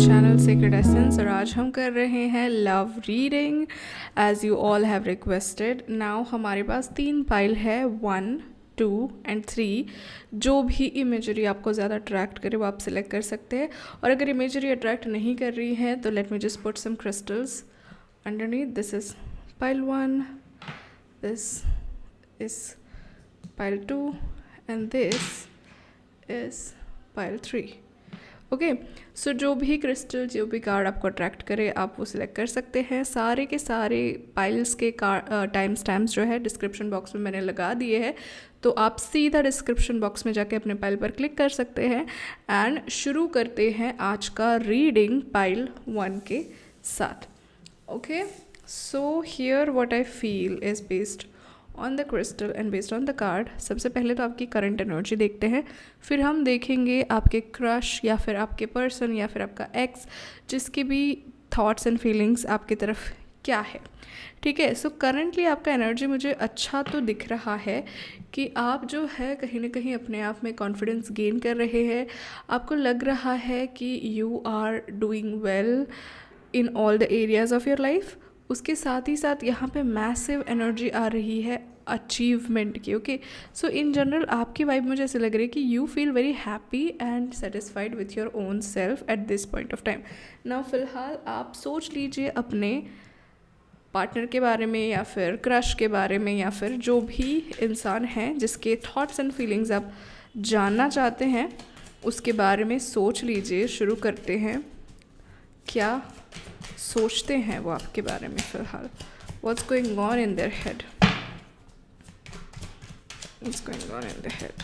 Channel secret essence और आज हम कर रहे हैं love reading as you all have requested. Now हमारे पास 3 पाइल है 1, 2 एंड 3। जो भी इमेजरी आपको ज़्यादा अट्रैक्ट करे वो आप सिलेक्ट कर सकते हैं, और अगर इमेजरी अट्रैक्ट नहीं कर रही है तो let me just put some crystals underneath. This is pile 1, this is pile 2 and this is pile 3। Okay, so जो भी क्रिस्टल, जो भी कार्ड आपको अट्रैक्ट करे आप वो सिलेक्ट कर सकते हैं। सारे के सारे पाइल्स के टाइम स्टैम्प्स जो है डिस्क्रिप्शन बॉक्स में मैंने लगा दिए हैं, तो आप सीधा डिस्क्रिप्शन बॉक्स में जाके अपने पाइल पर क्लिक कर सकते हैं। एंड शुरू करते हैं आज का रीडिंग पाइल 1 के साथ। Okay, so here what I feel is based on the crystal and based on the card. सबसे पहले तो आपकी करंट एनर्जी देखते हैं, फिर हम देखेंगे आपके क्रश या फिर आपके पर्सन या फिर आपका एक्स, जिसकी भी थॉट्स एंड फीलिंग्स आपकी तरफ क्या है। ठीक है, सो करंटली आपका एनर्जी मुझे अच्छा तो दिख रहा है कि आप जो है कहीं ना कहीं अपने आप में कॉन्फिडेंस गेन कर रहे हैं। आपको लग रहा है कि you are doing well in all the areas of your life. उसके साथ ही साथ यहाँ पे मैसिव एनर्जी आ रही है अचीवमेंट की। ओके, सो इन जनरल आपकी वाइब मुझे ऐसे लग रही है कि you feel very happy and satisfied with your own self at this point of time. Now फिलहाल आप सोच लीजिए अपने पार्टनर के बारे में या फिर क्रश के बारे में या फिर जो भी इंसान हैं जिसके थॉट्स एंड फीलिंग्स आप जानना चाहते हैं उसके बारे में सोच लीजिए। शुरू करते हैं, क्या सोचते हैं वो आपके बारे में फिलहाल। What's going on in their head? What's going on in their head?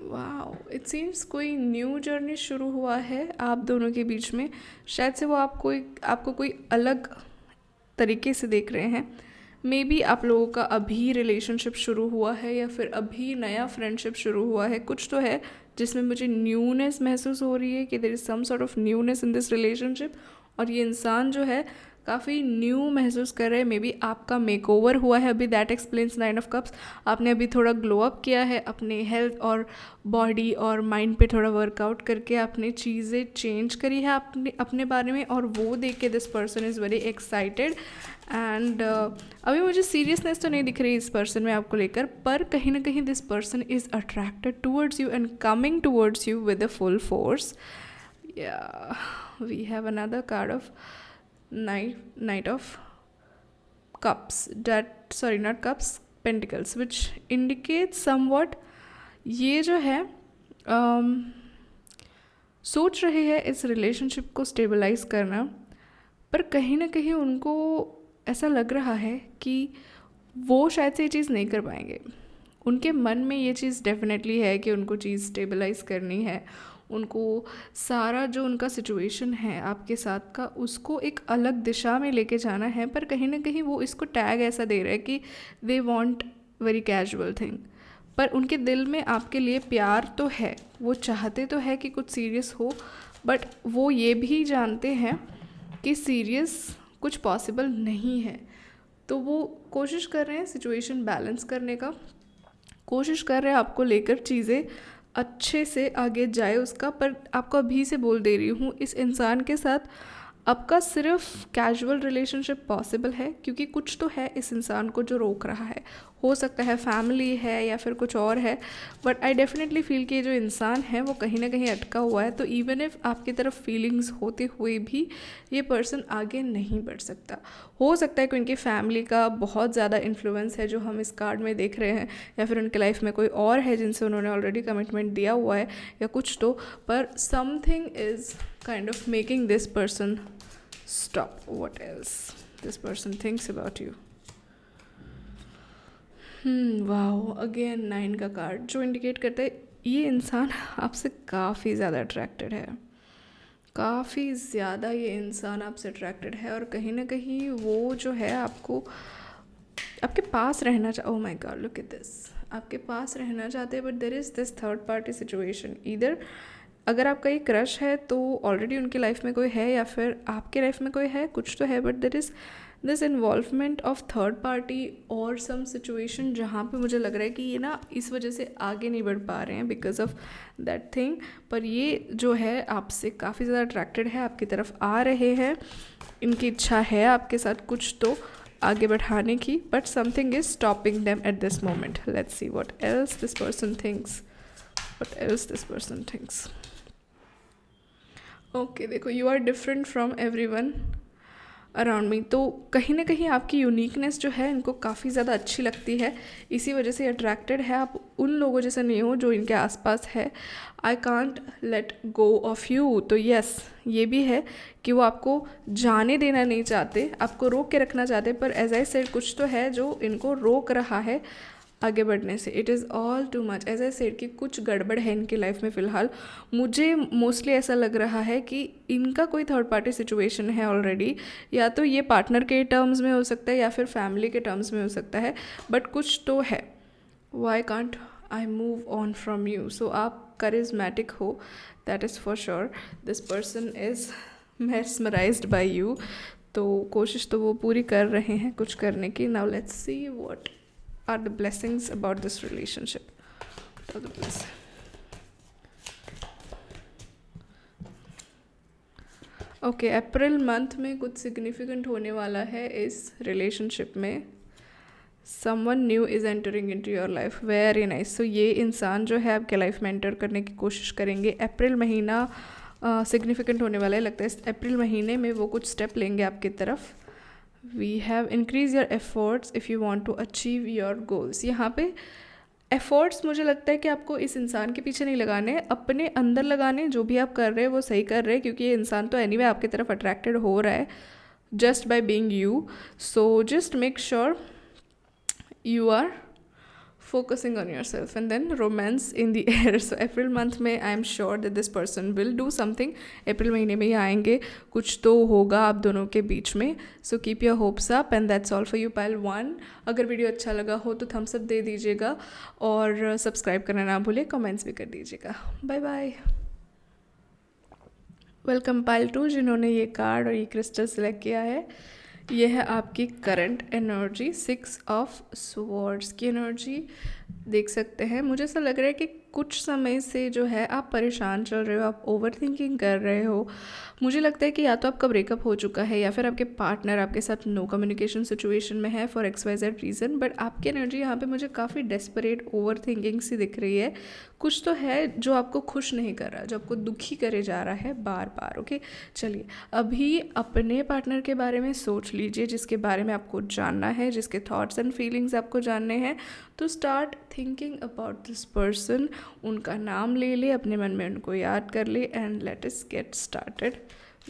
Wow, it seems कोई न्यू जर्नी शुरू हुआ है आप दोनों के बीच में। शायद से वो आपको कोई अलग तरीके से देख रहे हैं। मे बी आप लोगों का अभी रिलेशनशिप शुरू हुआ है या फिर अभी नया फ्रेंडशिप शुरू हुआ है। कुछ तो है जिसमें मुझे न्यूनेस महसूस हो रही है कि there is some sort of newness in this relationship, और ये इंसान जो है काफ़ी न्यू महसूस कर रहे हैं। मे बी आपका मेकओवर हुआ है अभी, दैट एक्सप्लेन्स 9 ऑफ कप्स। आपने अभी थोड़ा ग्लो अप किया है अपने हेल्थ और बॉडी और माइंड पे थोड़ा वर्कआउट करके आपने चीज़ें चेंज करी है अपने बारे में, और वो देख के this person is very excited. And अभी मुझे सीरियसनेस तो नहीं दिख रही इस पर्सन में आपको लेकर, पर कहीं ना कहीं this person is attracted towards you and coming towards you with a full force. We have another card of Knight of Cups, not Cups, Pentacles, which indicates somewhat ये जो है सोच रहे हैं इस रिलेशनशिप को स्टेबलाइज करना, पर कहीं ना कहीं उनको ऐसा लग रहा है कि वो शायद से ये चीज़ नहीं कर पाएंगे। उनके मन में ये चीज़ डेफिनेटली है कि उनको चीज़ स्टेबलाइज करनी है, उनको सारा जो उनका सिचुएशन है आपके साथ का उसको एक अलग दिशा में लेके जाना है, पर कहीं ना कहीं वो इसको टैग ऐसा दे रहे हैं कि they want very casual thing. पर उनके दिल में आपके लिए प्यार तो है, वो चाहते तो है कि कुछ सीरियस हो, बट वो ये भी जानते हैं कि सीरियस कुछ पॉसिबल नहीं है। तो वो कोशिश कर रहे हैं सिचुएशन बैलेंस करने का, कोशिश कर रहे हैं आपको लेकर चीज़ें अच्छे से आगे जाए उसका। पर आपको अभी से बोल दे रही हूँ, इस इंसान के साथ आपका सिर्फ कैजुअल रिलेशनशिप पॉसिबल है, क्योंकि कुछ तो है इस इंसान को जो रोक रहा है। हो सकता है फैमिली है या फिर कुछ और है, बट आई डेफिनेटली फील कि ये जो इंसान है वो कहीं ना कहीं अटका हुआ है। तो इवन इफ आपकी तरफ फीलिंग्स होते हुए भी ये पर्सन आगे नहीं बढ़ सकता। हो सकता है कि उनकी फैमिली का बहुत ज़्यादा इन्फ्लुएंस है जो हम इस कार्ड में देख रहे हैं, या फिर उनके लाइफ में कोई और है जिनसे उन्होंने ऑलरेडी कमिटमेंट दिया हुआ है या कुछ तो, पर something is kind of making this person stop. What else this person thinks about you? Wow, again 9 का कार्ड जो इंडिकेट करता है ये इंसान आपसे काफ़ी ज़्यादा अट्रैक्टेड है। काफ़ी ज़्यादा ये इंसान आपसे अट्रैक्टेड है, और कहीं ना कहीं वो जो है आपको आपके पास रहना oh my god, look at this, आपके पास रहना चाहते हैं, but there is this third party situation. इधर अगर आपका ये क्रश है तो ऑलरेडी उनकी लाइफ में कोई है या फिर आपके लाइफ में कोई है, कुछ तो है, but there is this involvement of third party और सम सिचुएशन जहाँ पे मुझे लग रहा है कि ये ना इस वजह से आगे नहीं बढ़ पा रहे हैं बिकॉज ऑफ दैट थिंग। पर ये जो है आपसे काफ़ी ज़्यादा अट्रैक्टेड है, आपकी तरफ आ रहे हैं, इनकी इच्छा है आपके साथ कुछ तो आगे बढ़ाने की, but something is stopping them at this moment. Let's see what else this person thinks, what else this person thinks. Okay, देखो, you are different from everyone around me. तो कहीं ना कहीं आपकी यूनिकनेस जो है इनको काफ़ी ज़्यादा अच्छी लगती है, इसी वजह से अट्रैक्टेड है। आप उन लोगों जैसे नहीं हो जो इनके आसपास है। I can't let go of you. तो यस, ये भी है कि वो आपको जाने देना नहीं चाहते, आपको रोक के रखना चाहते, पर एज आई सेड कुछ तो है जो इनको रोक रहा है आगे बढ़ने से। It is all too much, as I said कि कुछ गड़बड़ है इनकी लाइफ में फ़िलहाल। मुझे मोस्टली ऐसा लग रहा है कि इनका कोई थर्ड पार्टी सिचुएशन है ऑलरेडी, या तो ये पार्टनर के टर्म्स में हो सकता है या फिर फैमिली के टर्म्स में हो सकता है, बट कुछ तो है। Why can't I move on from you? So आप करिज्मेटिक हो, that is for sure. This person is mesmerized by you. तो कोशिश तो वो पूरी कर रहे हैं कुछ करने की। Now let's see what are the blessings about this relationship. What are the blessings? Okay, April month में कुछ सिग्निफिकेंट होने वाला है इस रिलेशनशिप में। Someone new is entering into your life, very nice. So ये इंसान जो है आपके लाइफ में एंटर करने की कोशिश करेंगे। अप्रैल महीना सिग्निफिकेंट होने वाला है, लगता है इस अप्रैल महीने में वो कुछ स्टेप लेंगे आपकी तरफ। We have increase your efforts if you want to achieve your goals. यहाँ पे एफर्ट्स मुझे लगता है कि आपको इस इंसान के पीछे नहीं लगाने, अपने अंदर लगाने। जो भी आप कर रहे हैं वो सही कर रहे हैं, क्योंकि ये इंसान तो एनीवे आपकी तरफ अट्रैक्टेड हो रहा है just by being you. So just make sure you are focusing on yourself, and then romance in the air. So April month में I am sure that this person will do something. April महीने में ही आएंगे, कुछ तो होगा आप दोनों के बीच में। So keep your hopes up and that's all for you pile 1. अगर वीडियो अच्छा लगा हो तो थम्स अप दे दीजिएगा और सब्सक्राइब करना ना भूले, कमेंट्स भी कर दीजिएगा। Bye bye. वेलकम पाइल 2, जिन्होंने ये कार्ड और ये क्रिस्टल सेलेक्ट किया है। ये है आपकी करंट एनर्जी, 6 ऑफ स्वॉर्ड्स की एनर्जी देख सकते हैं। मुझे ऐसा लग रहा है कि कुछ समय से जो है आप परेशान चल रहे हो, आप ओवर थिंकिंग कर रहे हो। मुझे लगता है कि या तो आपका ब्रेकअप हो चुका है या फिर आपके पार्टनर आपके साथ नो कम्युनिकेशन सिचुएशन में है फॉर XYZ रीज़न। बट आपकी एनर्जी यहाँ पे मुझे काफ़ी डेस्परेट ओवर थिंकिंग सी दिख रही है। कुछ तो है जो आपको खुश नहीं कर रहा, जो आपको दुखी करे जा रहा है बार बार। ओके, चलिए अभी अपने पार्टनर के बारे में सोच लीजिए, जिसके बारे में आपको जानना है, जिसके थॉट्स एंड फीलिंग्स आपको जानने हैं। तो start thinking about this person, उनका नाम ले ले, अपने मन में उनको याद कर ले, and let us get started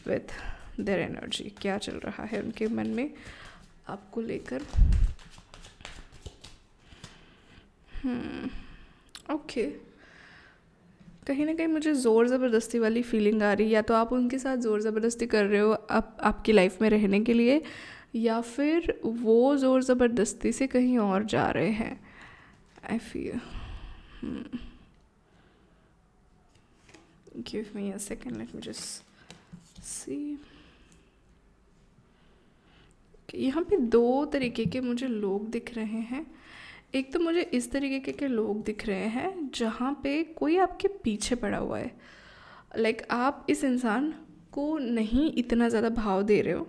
with their energy. क्या चल रहा है उनके मन में आपको लेकर। ओके, कहीं ना कहीं मुझे ज़ोर ज़बरदस्ती वाली फीलिंग आ रही है। या तो आप उनके साथ ज़ोर ज़बरदस्ती कर रहे हो आपकी लाइफ में रहने के लिए, या फिर वो ज़ोर ज़बरदस्ती से कहीं और जा रहे हैं। I feel give me a second, late me just see. यहाँ पे 2 तरीके के मुझे लोग दिख रहे हैं। एक तो मुझे इस तरीके के लोग दिख रहे हैं जहाँ पे कोई आपके पीछे पड़ा हुआ है। लाइक आप इस इंसान को नहीं इतना ज़्यादा भाव दे रहे हो,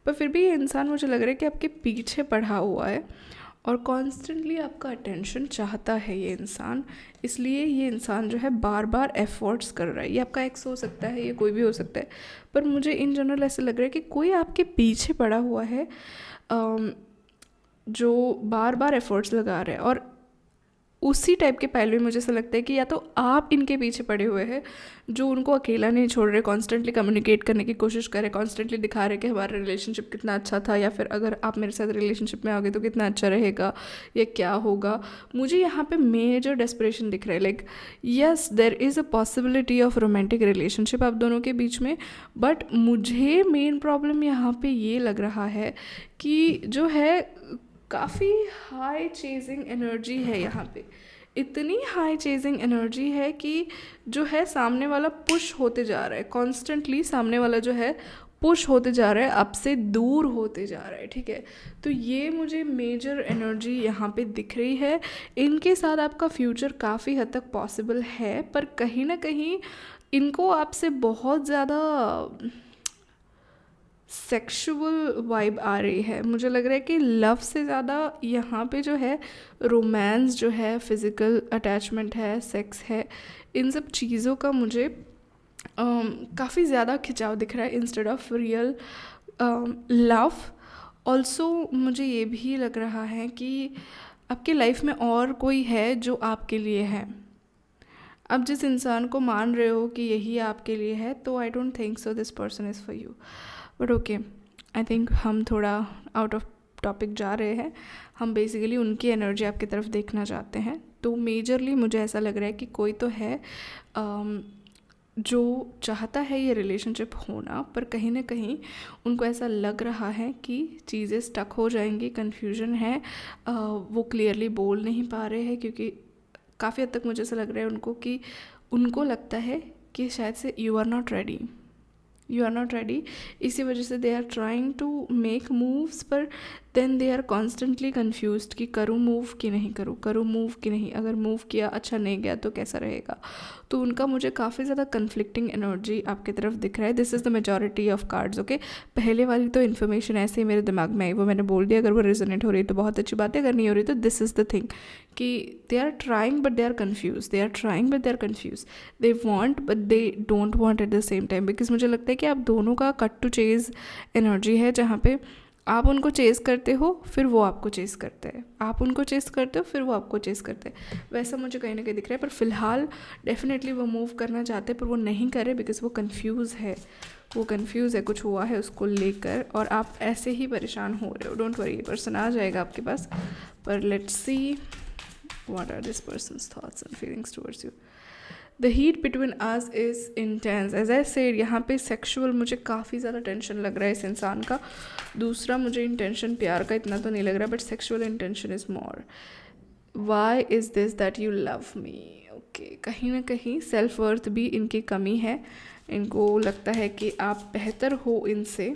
पर फिर भी ये इंसान मुझे लग रहा है कि आपके पीछे पड़ा हुआ है और कॉन्स्टेंटली आपका अटेंशन चाहता है ये इंसान। इसलिए ये इंसान जो है बार बार एफर्ट्स कर रहा है। ये आपका एक्स हो सकता है, ये कोई भी हो सकता है, पर मुझे इन जनरल ऐसे लग रहा है कि कोई आपके पीछे पड़ा हुआ है जो बार बार एफर्ट्स लगा रहा है। और उसी टाइप के पहलू में मुझे ऐसा लगता है कि या तो आप इनके पीछे पड़े हुए हैं जो उनको अकेला नहीं छोड़ रहे, कॉन्स्टेंटली कम्युनिकेट करने की कोशिश कर रहे, कॉन्स्टेंटली दिखा रहे कि हमारा रिलेशनशिप कितना अच्छा था, या फिर अगर आप मेरे साथ रिलेशनशिप में आ गए तो कितना अच्छा रहेगा या क्या होगा। मुझे यहाँ पे मेजर डेस्परेशन दिख रहा है। Like yes, there is a possibility of romantic relationship आप दोनों के बीच में, बट मुझे मेन प्रॉब्लम यहाँ पे ये लग रहा है कि जो है काफ़ी हाई चेजिंग एनर्जी है यहाँ पे। इतनी हाई चेजिंग एनर्जी है कि जो है सामने वाला पुश होते जा रहा है, कॉन्स्टेंटली सामने वाला जो है पुश होते जा रहा है, आपसे दूर होते जा रहा है, ठीक है। तो ये मुझे मेजर एनर्जी यहाँ पे दिख रही है। इनके साथ आपका फ्यूचर काफ़ी हद तक पॉसिबल है, पर कहीं ना कहीं इनको आपसे बहुत ज़्यादा सेक्सुअल वाइब आ रही है। मुझे लग रहा है कि लव से ज़्यादा यहाँ पे जो है रोमांस जो है, फिज़िकल अटैचमेंट है, सेक्स है, इन सब चीज़ों का मुझे काफ़ी ज़्यादा खिंचाव दिख रहा है instead of real love. Also मुझे ये भी लग रहा है कि आपकी लाइफ में और कोई है जो आपके लिए है। आप जिस इंसान को मान रहे हो कि यही आपके लिए है, तो I don't think so this person is for you. But okay, I think हम थोड़ा आउट ऑफ टॉपिक जा रहे हैं। हम बेसिकली उनकी एनर्जी आपकी तरफ देखना चाहते हैं। तो मेजरली मुझे ऐसा लग रहा है कि कोई तो है जो चाहता है ये रिलेशनशिप होना, पर कहीं ना कहीं उनको ऐसा लग रहा है कि चीज़ें स्टक हो जाएंगी, कन्फ्यूजन है, वो क्लियरली बोल नहीं पा रहे हैं, क्योंकि काफ़ी हद तक मुझे ऐसा लग रहा है उनको कि उनको लगता है कि शायद से you are not ready, you are not ready. इसी वजह से they are trying to make moves, पर then they are constantly confused कि करूँ मूव कि नहीं करूँ, करूँ मूव कि नहीं, अगर मूव किया अच्छा नहीं गया तो कैसा रहेगा। तो उनका मुझे काफ़ी ज़्यादा कन्फ्लिक्टिंग एनर्जी आपकी तरफ दिख रहा है। This is the majority of cards, okay. पहले वाली तो इन्फॉर्मेशन ऐसे ही मेरे दिमाग में आई, वो मैंने बोल दिया। अगर वो रेजोनेट हो रही है तो बहुत अच्छी बात है, अगर नहीं हो रही तो दिस इज़ द थिंग कि they are trying but they are confused, they are trying but they are confused, they want but they don't want at the same time. Because मुझे लगता है कि आप दोनों का कट टू चेज़ एनर्जी है, जहाँ पे आप उनको चेज़ करते हो फिर वो आपको चेज़ करते हैं, आप उनको चेज़ करते हो फिर वो आपको चेज़ करते हैं। वैसा मुझे कहीं ना कहीं दिख रहा है। पर फिलहाल डेफिनेटली वो मूव करना चाहते हैं, पर वो नहीं करे बिकॉज वो कंफ्यूज है, वो कंफ्यूज है, कुछ हुआ है उसको लेकर, और आप ऐसे ही परेशान हो रहे हो। डोंट वरी, पर्सन आ जाएगा आपके पास। पर let's see what are this person's thoughts and feelings towards you. The heat between us is intense, as I said, यहाँ पे सेक्शुअल मुझे काफ़ी ज़्यादा टेंशन लग रहा है इस इंसान का। दूसरा मुझे इंटेंशन प्यार का इतना तो नहीं लग रहा, but sexual intention is more. Why is this that you love me, okay. कहीं ना कहीं सेल्फ वर्थ भी इनकी कमी है, इनको लगता है कि आप बेहतर हो इनसे।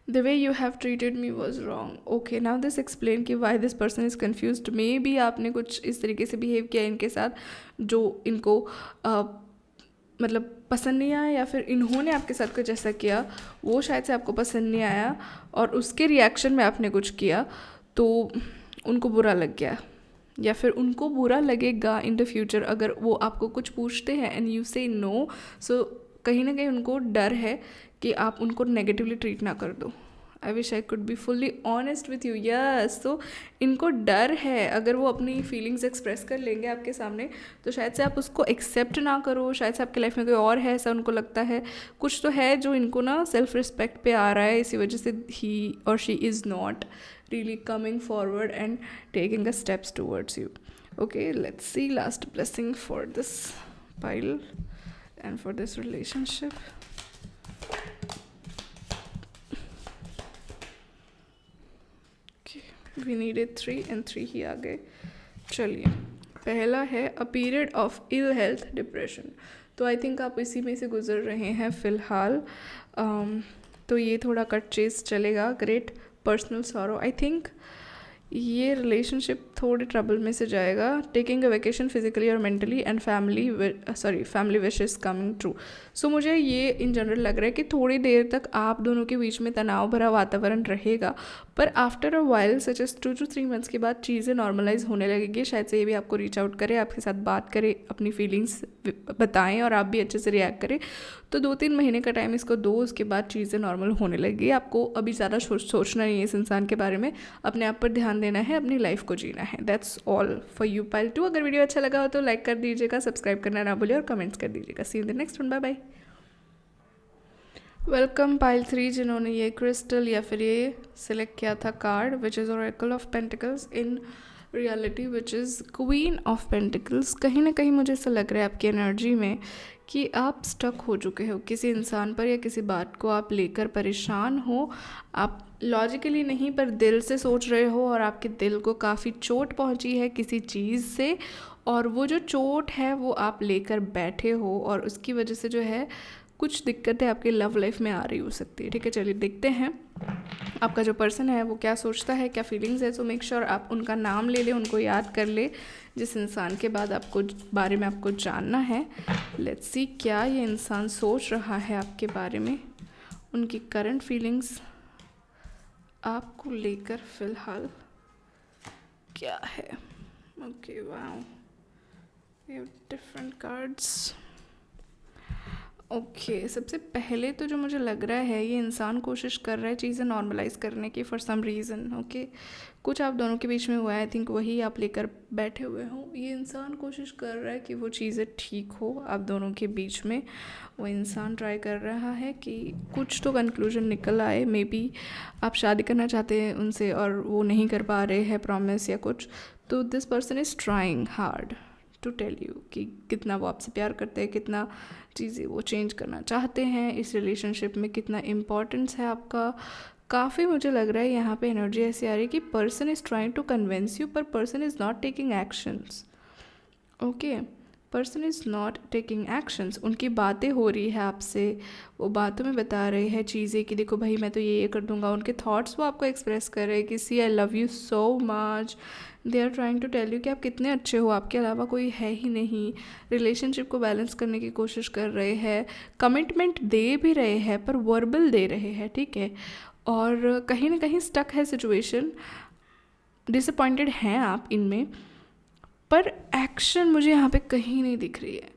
The way you have treated me was wrong. Okay, now this explain कि why this person is confused. Maybe आपने कुछ इस तरीके से behave किया इनके साथ जो इनको मतलब पसंद नहीं आया, या फिर इन्होंने आपके साथ कुछ ऐसा किया वो शायद से आपको पसंद नहीं आया, और उसके रिएक्शन में आपने कुछ किया तो उनको बुरा लग गया, या फिर उनको बुरा लगेगा इन द फ्यूचर अगर वो आपको कुछ पूछते हैं एंड यू से नो। सो कहीं ना कहीं उनको डर है कि आप उनको नेगेटिवली ट्रीट ना कर दो। I wish I could be fully honest with you, yes. तो इनको डर है अगर वो अपनी फीलिंग्स एक्सप्रेस कर लेंगे आपके सामने तो शायद से आप उसको एक्सेप्ट ना करो, शायद से आपकी लाइफ में कोई और है, ऐसा उनको लगता है। कुछ तो है जो इनको ना सेल्फ रिस्पेक्ट पे आ रहा है, इसी वजह से ही और she is not really coming forward and taking the steps towards you. Okay, let's see last blessing for this pile and for this relationship. Okay, we needed 3 and 3 ही आ गए। चलिए, पहला है a period of ill health depression। तो I think आप इसी में से गुजर रहे हैं फ़िलहाल। तो ये थोड़ा कट चेज चलेगा। Great personal sorrow, I think ये रिलेशनशिप थोड़े ट्रबल में से जाएगा। टेकिंग अ वेकेशन फिजिकली और mentally and family wish is coming true. So मुझे ये इन जनरल लग रहा है कि थोड़ी देर तक आप दोनों के बीच में तनाव भरा वातावरण रहेगा, पर after a while such as 2 to 3 months के बाद चीज़ें नॉर्मलाइज होने लगेगी। शायद से ये भी आपको रीच आउट करे, आपके साथ बात करे, अपनी फीलिंग्स बताएं और आप भी अच्छे से रिएक्ट करें। तो 2-3 महीने का टाइम इसको दो, उसके बाद चीज़ें नॉर्मल होने लगेगी। आपको अभी ज़्यादा सोचना नहीं है इस इंसान के बारे में, अपने आप पर ध्यान देना है, अपनी लाइफ को जीना है। That's all for you pile 2। अगर वीडियो अच्छा लगा हो तो लाइक कर दीजिएगा, सब्सक्राइब करना ना भूलिए और कमेंट्स कर दीजिएगा। See you in the next one, bye bye. Welcome pile 3, जिन्होंने ये क्रिस्टल या फिर ये सिलेक्ट किया था card which is Oracle of pentacles in reality which is queen of pentacles. कहीं ना कहीं मुझे ऐसा लग रहा है आपकी एनर्जी में कि आप स्टक हो चुके हो किसी इंसान पर या किसी बात को आप लेकर परेशान हो। आप लॉजिकली नहीं पर दिल से सोच रहे हो और आपके दिल को काफ़ी चोट पहुंची है किसी चीज़ से, और वो जो चोट है वो आप लेकर बैठे हो और उसकी वजह से जो है कुछ दिक्कतें आपकी लव लाइफ में आ रही हो सकती है। ठीक है, चलिए देखते हैं आपका जो पर्सन है वो क्या सोचता है, क्या फीलिंग्स है। सो मेक श्योर आप उनका नाम ले लें, उनको याद कर ले जिस इंसान के बाद आपको बारे में आपको जानना है। लेट्स सी क्या ये इंसान सोच रहा है आपके बारे में, उनकी करंट फीलिंग्स आपको लेकर फ़िलहाल क्या है। Okay wow, we have different cards. Okay सबसे पहले तो जो मुझे लग रहा है ये इंसान कोशिश कर रहा है चीज़ें नॉर्मलाइज करने की फॉर सम रीज़न। ओके कुछ आप दोनों के बीच में हुआ है, आई थिंक वही आप लेकर बैठे हुए हो। ये इंसान कोशिश कर रहा है कि वो चीज़ें ठीक हो आप दोनों के बीच में। वो इंसान ट्राई कर रहा है कि कुछ तो कंक्लूजन निकल आए। मे बी आप शादी करना चाहते हैं उनसे और वो नहीं कर पा रहे हैं प्रॉमिस या कुछ, तो this person is trying hard to tell you कि कितना वो आपसे प्यार करते हैं, कितना चीज़ें वो चेंज करना चाहते हैं इस रिलेशनशिप में, कितना इम्पोर्टेंस है आपका। काफ़ी मुझे लग रहा है यहाँ पे एनर्जी ऐसी आ रही है कि person is trying to convince you पर person is not taking actions. Okay person is not taking actions. उनकी बातें हो रही है आपसे, वो बातों में बता रहे हैं चीज़ें कि देखो भाई मैं तो ये कर दूंगा। उनके थॉट्स वो आपको एक्सप्रेस कर रहे हैं कि see I love you so much. They are trying to tell you कि आप कितने अच्छे हो, आपके अलावा कोई है ही नहीं। रिलेशनशिप को बैलेंस करने की कोशिश कर रहे हैं, कमिटमेंट दे भी रहे हैं पर वर्बल दे रहे हैं। ठीक है, और कहीं ना कहीं स्टक है सिचुएशन, डिसअपॉइंटेड हैं आप इनमें, पर एक्शन मुझे यहाँ पे कहीं नहीं दिख रही है।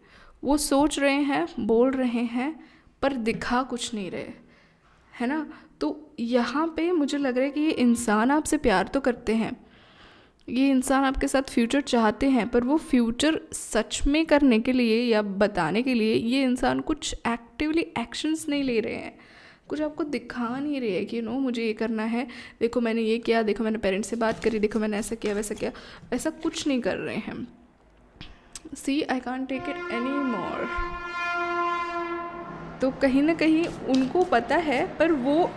वो सोच रहे हैं, बोल रहे हैं पर दिखा कुछ नहीं रहे, है ना। तो यहाँ पे मुझे लग रहा है कि ये इंसान आपसे प्यार तो करते हैं, ये इंसान आपके साथ फ्यूचर चाहते हैं, पर वो फ्यूचर सच में करने के लिए या बताने के लिए ये इंसान कुछ एक्टिवली एक्शंस नहीं ले रहे हैं, कुछ आपको दिखा नहीं रहे हैं कि नो मुझे ये करना है, देखो मैंने ये किया, देखो मैंने पेरेंट्स से बात करी, देखो मैंने ऐसा किया वैसा किया। ऐसा कुछ नहीं कर रहे हैं। See I can't take it any more. तो कहीं ना कहीं उनको पता है पर वो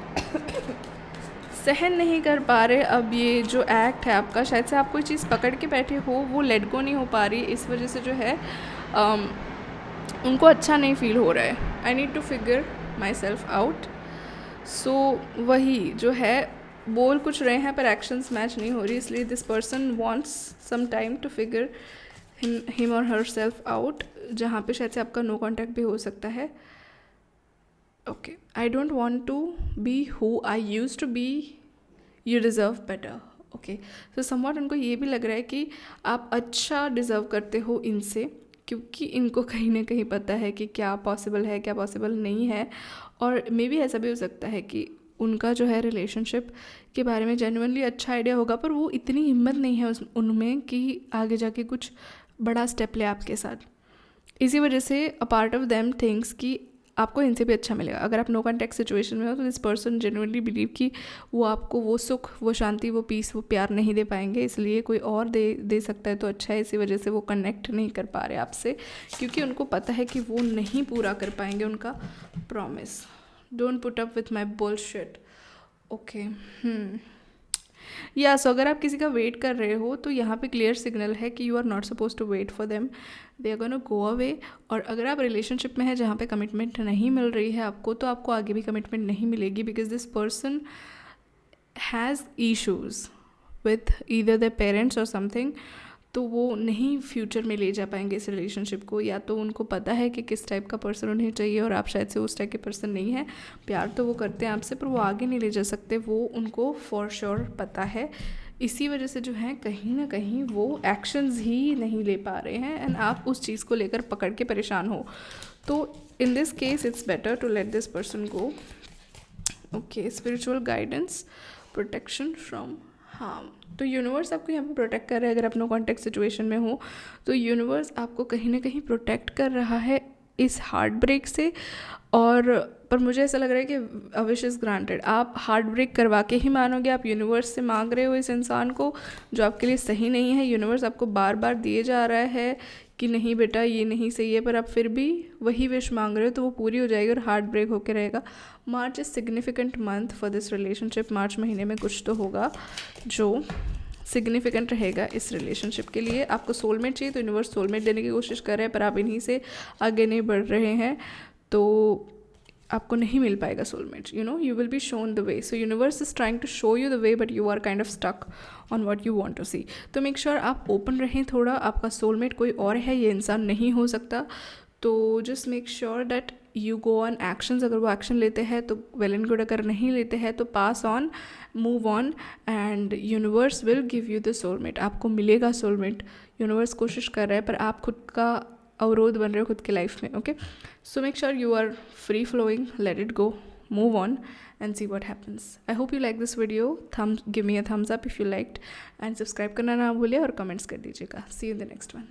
सहन नहीं कर पा रहे। अब ये जो एक्ट है आपका, शायद से आप कोई चीज़ पकड़ के बैठे हो, वो लेट गो नहीं हो पा रही, इस वजह से जो है उनको अच्छा नहीं फील हो रहा है। I need to figure myself out. So वही जो है बोल कुछ रहे हैं पर एक्शंस मैच नहीं हो रही, इसलिए this person wants some time to figure him और हर सेल्फ आउट, जहाँ पे शायद से आपका नो कॉन्टैक्ट भी हो सकता है। Okay I don't want to be who I use to be, you deserve better. Okay तो समवॉट उनको ये भी लग रहा है कि आप अच्छा डिज़र्व करते हो इनसे, क्योंकि इनको कहीं ना कहीं पता है कि क्या पॉसिबल है क्या पॉसिबल नहीं है। और मे बी ऐसा भी हो सकता है कि उनका जो है रिलेशनशिप के बारे में जेन्युइनली अच्छा आइडिया होगा, पर वो इतनी हिम्मत नहीं है उनमें कि आगे जाके कुछ बड़ा स्टेप ले आपके साथ। इसी वजह से a part of them thinks कि आपको इनसे भी अच्छा मिलेगा। अगर आप नो कॉन्टैक्ट सिचुएशन में हो तो दिस पर्सन जेन्युइनली बिलीव कि वो आपको वो सुख, वो शांति, वो पीस, वो प्यार नहीं दे पाएंगे, इसलिए कोई और दे सकता है तो अच्छा है। इसी वजह से वो कनेक्ट नहीं कर पा रहे आपसे, क्योंकि उनको पता है कि वो नहीं पूरा कर पाएंगे उनका promise. Don't put up with my bullshit. Okay या सो अगर आप किसी का वेट कर रहे हो तो यहाँ पे क्लियर सिग्नल है कि you are not suppose to wait for them, they are gonna go away. और अगर आप रिलेशनशिप में हैं जहाँ पे कमिटमेंट नहीं मिल रही है आपको, तो आपको आगे भी कमिटमेंट नहीं मिलेगी, because this person has issues with either the parents और समथिंग। तो वो नहीं फ्यूचर में ले जा पाएंगे इस रिलेशनशिप को, या तो उनको पता है कि किस टाइप का पर्सन उन्हें चाहिए और आप शायद से उस टाइप के पर्सन नहीं है। प्यार तो वो करते हैं आपसे पर वो आगे नहीं ले जा सकते, वो उनको फॉर श्योर पता है। इसी वजह से जो है कहीं ना कहीं वो एक्शंस ही नहीं ले पा रहे हैं, एंड आप उस चीज़ को लेकर पकड़ के परेशान हो। तो in this case it's better to let this person go. Okay spiritual guidance, protection from harm. तो यूनिवर्स आपको यहाँ पे प्रोटेक्ट कर रहा है। अगर आप नो कॉन्टैक्ट सिचुएशन में हो तो यूनिवर्स आपको कहीं ना कहीं प्रोटेक्ट कर रहा है इस हार्ट ब्रेक से। और पर मुझे ऐसा लग रहा है कि विश इज़ ग्रांटेड। आप हार्ट ब्रेक करवा के ही मानोगे, आप यूनिवर्स से मांग रहे हो इस इंसान को जो आपके लिए सही नहीं है। यूनिवर्स आपको बार बार दिए जा रहा है कि नहीं बेटा ये नहीं सही है, पर आप फिर भी वही विश मांग रहे हो, तो वो पूरी हो जाएगी और हार्ट ब्रेक होकर रहेगा। March is significant month for this relationship. March महीने में कुछ तो होगा जो सिग्निफिकेंट रहेगा इस रिलेशनशिप के लिए। आपको सोलमेट चाहिए तो यूनिवर्स सोलमेट देने की कोशिश कर रहा है, पर आप इन्हीं से आगे नहीं बढ़ रहे हैं तो आपको नहीं मिल पाएगा soulmate. You will be shown the way. So universe is trying to show you the way, but you are kind of stuck on what you want to see. तो मेक श्योर आप ओपन रहें थोड़ा। आपका soulmate कोई और है, ये इंसान नहीं हो सकता। तो just make sure that you go on actions. अगर वो एक्शन लेते हैं तो वेल एंड गुड, अगर नहीं लेते हैं तो pass on, move on, and universe will give you the soulmate. आपको मिलेगा सोलमेट। यूनिवर्स कोशिश कर रहा है, पर आप खुद का अवरोध बन रहे हो खुद की लाइफ में। Okay, so make sure you are free flowing, let it go, move on and see what happens. I hope you like this video. Give me a thumbs up if you liked, and subscribe करना ना भूलिए और comments कर दीजिएगा. See you in the next one.